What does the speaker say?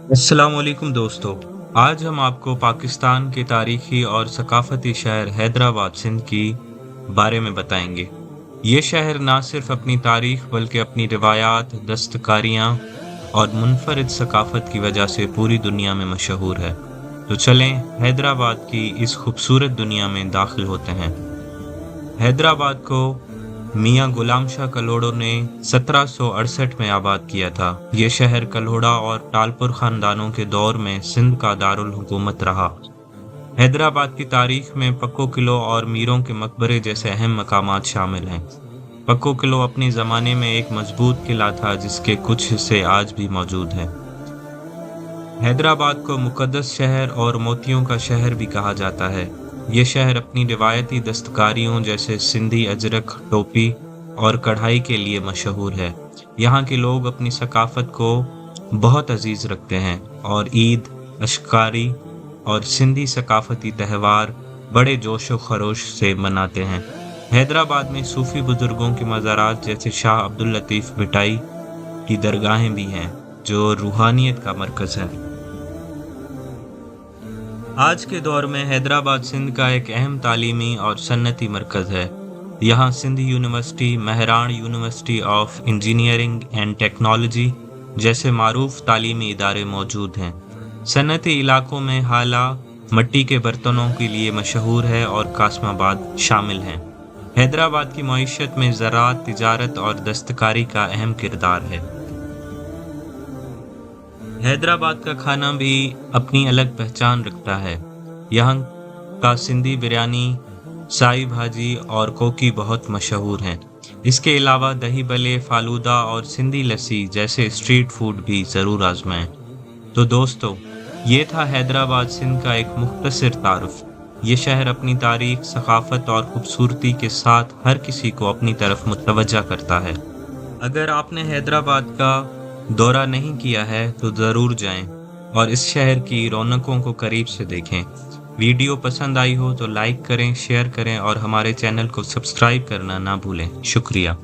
अस्सलाम वालेकुम दोस्तों। आज हम आपको पाकिस्तान के तारीखी और सकाफती शहर हैदराबाद सिंध की बारे में बताएंगे। ये शहर ना सिर्फ अपनी तारीख बल्कि अपनी रिवायात, दस्तकारियाँ और मुनफरिद सकाफत की वजह से पूरी दुनिया में मशहूर है। तो चलें हैदराबाद की इस खूबसूरत दुनिया में दाखिल होते हैं। हैदराबाद को मियाँ गुलाम शाह कलोड़ो ने 1768 में आबाद किया था। ये शहर कल्होड़ा और टालपुर खानदानों के दौर में सिंध का दारुल हुकूमत रहा। हैदराबाद की तारीख में पक्को किलो और मीरों के मकबरे जैसे अहम मकामात शामिल हैं। पक्को किलो अपने ज़माने में एक मजबूत किला था जिसके कुछ हिस्से आज भी मौजूद हैं। हैदराबाद को मुकद्दस शहर और मोतियों का शहर भी कहा जाता है। ये शहर अपनी रिवायती दस्तकारियों जैसे सिंधी अजरक, टोपी और कढ़ाई के लिए मशहूर है। यहाँ के लोग अपनी सकाफत को बहुत अजीज रखते हैं और ईद, अशकारी और सिंधी सकाफती त्यौहार बड़े जोश व खरोश से मनाते हैं। हैदराबाद में सूफी बुजुर्गों के मज़ारात जैसे शाह अब्दुल लतीफ़ भिटाई की दरगाहें भी हैं जो रूहानियत का मरकज़ है। आज के दौर में हैदराबाद सिंध का एक अहम तालीमी और सन्नती मरकज़ है। यहाँ Sindh university, Mehran university of engineering and technology जैसे मारूफ तालीमी इदारे मौजूद हैं। सन्नती इलाकों में हाला मट्टी के बर्तनों के लिए मशहूर है और कासमाबाद शामिल हैं। हैदराबाद की मईशत में ज़राअत, तिजारत और दस्तकारी का अहम किरदार है। हैदराबाद का खाना भी अपनी अलग पहचान रखता है। यहाँ का सिंधी बिरयानी, साई भाजी और कोकी बहुत मशहूर हैं। इसके अलावा दही बले, फालूदा और सिंधी लस्सी जैसे स्ट्रीट फूड भी ज़रूर आजमाएं। तो दोस्तों, ये था हैदराबाद सिंध का एक मुख्तसर तारुफ। ये शहर अपनी तारीख, सकाफत और खूबसूरती के साथ हर किसी को अपनी तरफ मुतवज्जा करता है। अगर आपने हैदराबाद का दौरा नहीं किया है तो ज़रूर जाएं और इस शहर की रौनकों को करीब से देखें। वीडियो पसंद आई हो तो लाइक करें, शेयर करें और हमारे चैनल को सब्सक्राइब करना ना भूलें। शुक्रिया।